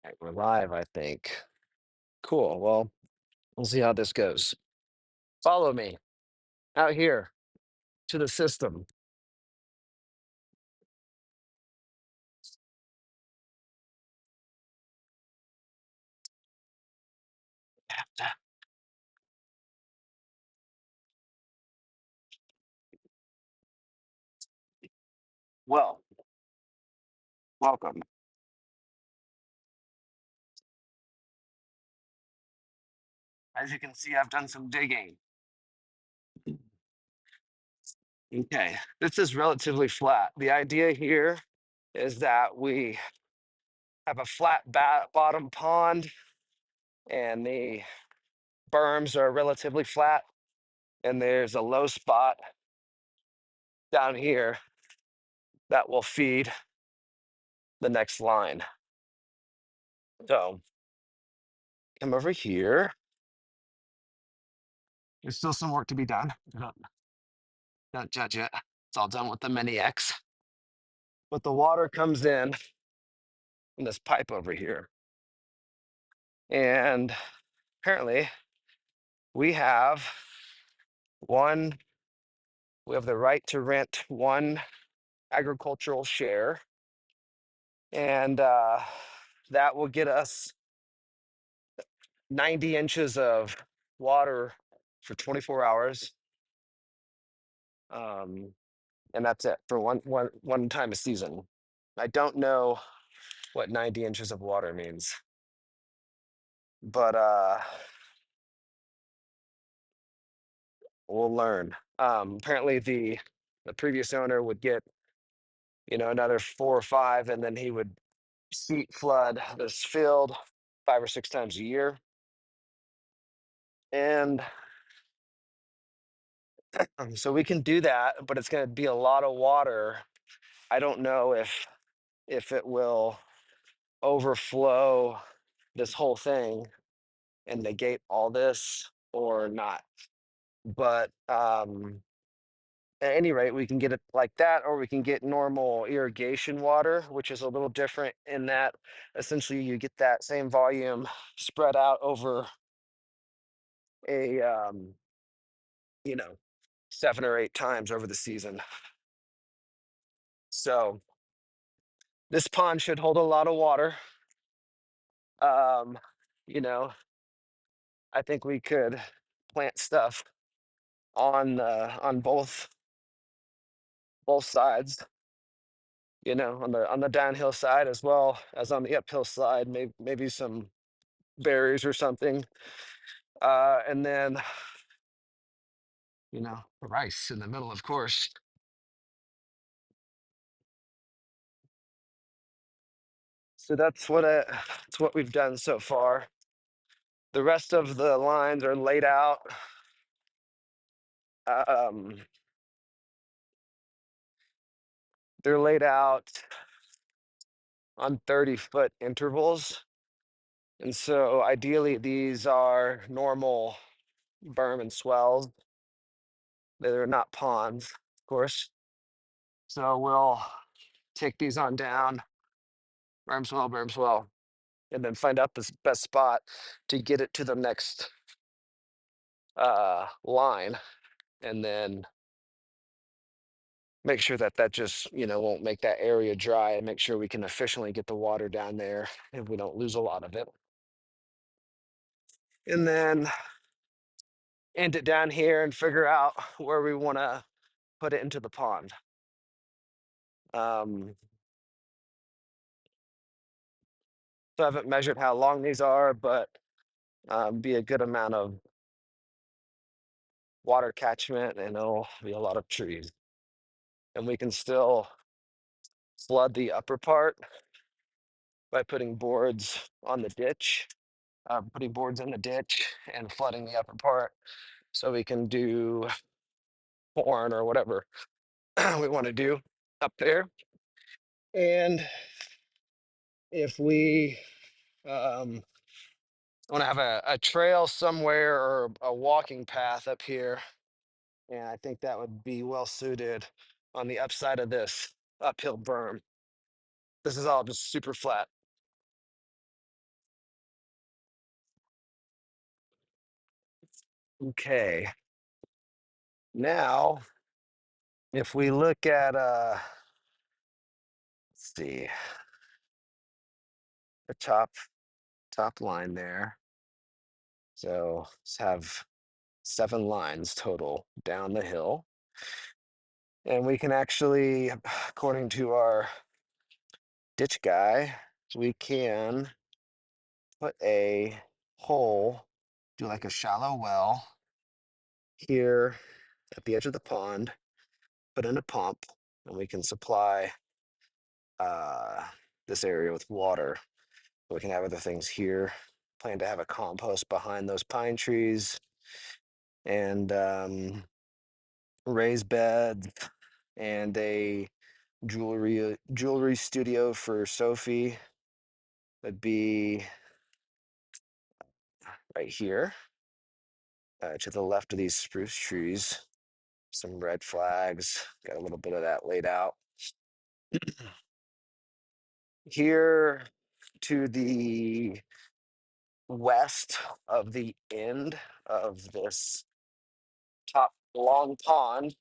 Right, we're live, I think. Cool. Well, we'll see how this goes. Follow me out here to the system. Well, welcome. As you can see, I've done some digging. Okay, this is relatively flat. The idea here is that we have a flat bottom pond and the berms are relatively flat, and there's a low spot down here that will feed the next line. So come over here. There's still some work to be done. Don't judge it. It's all done with the mini X. But the water comes in this pipe over here. And apparently we have one, we have the right to rent one agricultural share. And that will get us 90 inches of water for 24 hours. Um, and that's it for one time a season. I don't know what 90 inches of water means, but we'll learn. Apparently, the previous owner would get, another 4 or 5, and then he would seep flood this field 5 or 6 times a year. And so we can do that, but it's going to be a lot of water. I don't know if it will overflow this whole thing and negate all this or not. But at any rate, we can get it like that, or we can get normal irrigation water, which is a little different in that essentially you get that same volume spread out over a, you know, 7 or 8 times over the season. So this pond should hold a lot of water. Um, you know, I think we could plant stuff on both sides, on the downhill side as well as on the uphill side, maybe some berries or something. And then, rice in the middle, of course. So that's what we've done so far. The rest of the lines are laid out. Um, they're laid out on 30-foot intervals. And so ideally these are normal berm and swells. They're not ponds, of course. So we'll take these on down, berm swell, and then find out the best spot to get it to the next line, and then make sure that just won't make that area dry, and make sure we can efficiently get the water down there if we don't lose a lot of it. And then end it down here and figure out where we want to put it into the pond. um so I haven't measured how long these are, but be a good amount of water catchment, and it'll be a lot of trees, and we can still flood the upper part by putting boards on the ditch, putting boards in the ditch and flooding the upper part, so we can do corn or whatever we want to do up there. And if we want to have a trail somewhere or a walking path up here, and I think that would be well suited on the upside of this uphill berm. This is all just super flat. Okay. Now, if we look at let's see, the top line there. So let's have 7 lines total down the hill. And we can actually, according to our ditch guy, we can put a hole, do like a shallow well here at the edge of the pond, put in a pump, and we can supply uh, this area with water. We can have other things here. Plan to have a compost behind those pine trees and raised beds and a jewelry studio for Sophie would be right here to the left of these spruce trees. Some red flags, got a little bit of that laid out. Here to the west of the end of this top long pond,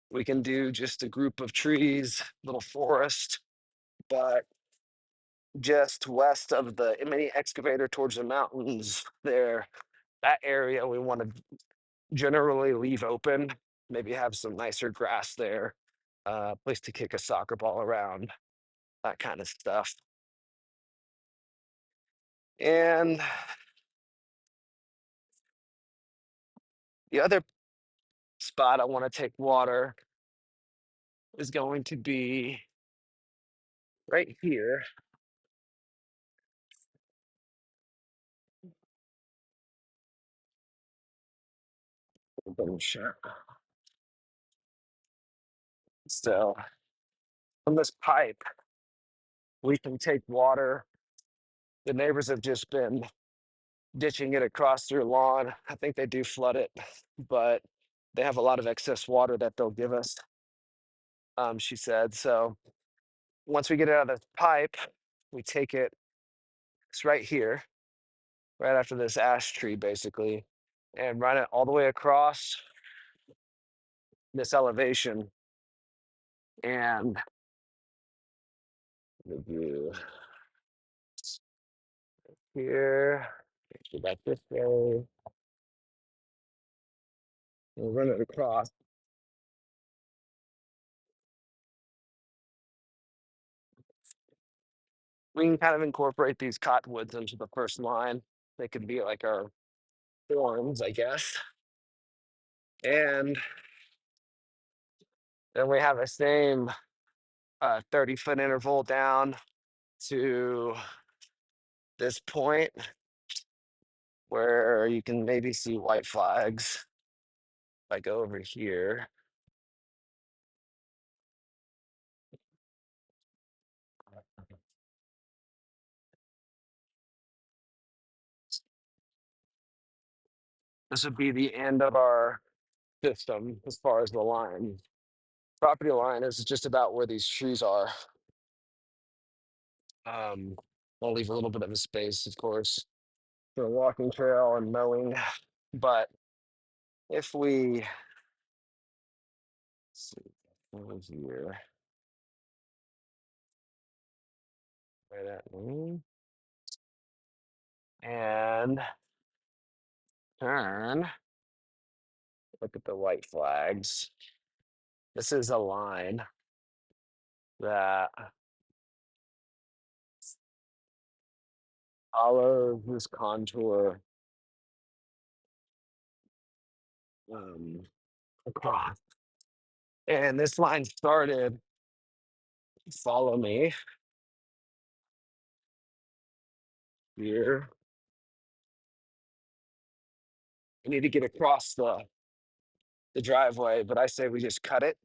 we can do just a group of trees, little forest, but just west of the mini excavator towards the mountains there, that area we want to generally leave open, maybe have some nicer grass there, place to kick a soccer ball around, that kind of stuff. And the other spot I want to take water is going to be right here. Double check. So from this pipe, we can take water. The neighbors have just been ditching it across their lawn. I think they do flood it, but they have a lot of excess water that they'll give us, she said. So once we get it out of the pipe, we take it, it's right here, right after this ash tree, basically, and run it all the way across this elevation. And review here, go back this way, we'll run it across. We can kind of incorporate these cottonwoods into the first line. They could be like our forms, I guess. And then we have the same 30-foot interval down to this point where you can maybe see white flags. If I go over here, this would be the end of our system as far as the line. Property line is just about where these trees are. I'll leave a little bit of a space, of course, for a walking trail and mowing. But if we see over here, right at me, and turn, look at the white flags. This is a line that follows this contour um, across. And this line started, follow me here. I need to get across the driveway, but I say we just cut it,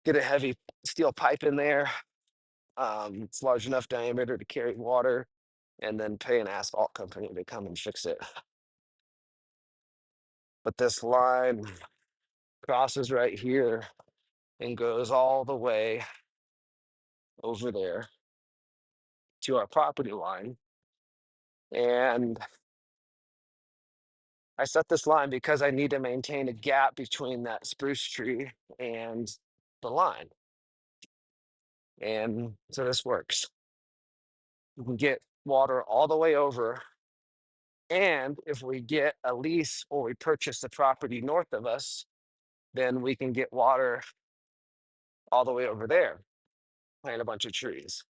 get a heavy steel pipe in there. It's large enough diameter to carry water, and then pay an asphalt company to come and fix it. But this line crosses right here and goes all the way over there to our property line. And I set this line because I need to maintain a gap between that spruce tree and the line. And so this works. We can get water all the way over. And if we get a lease or we purchase the property north of us, then we can get water all the way over there, plant a bunch of trees.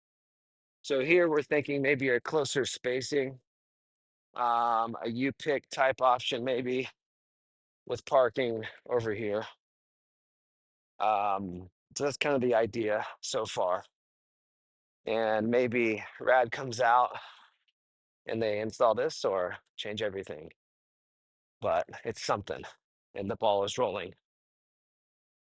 So here we're thinking maybe a closer spacing, a U-pick type option, maybe with parking over here. So that's kind of the idea so far. And maybe Rad comes out and they install this or change everything. But it's something, and the ball is rolling.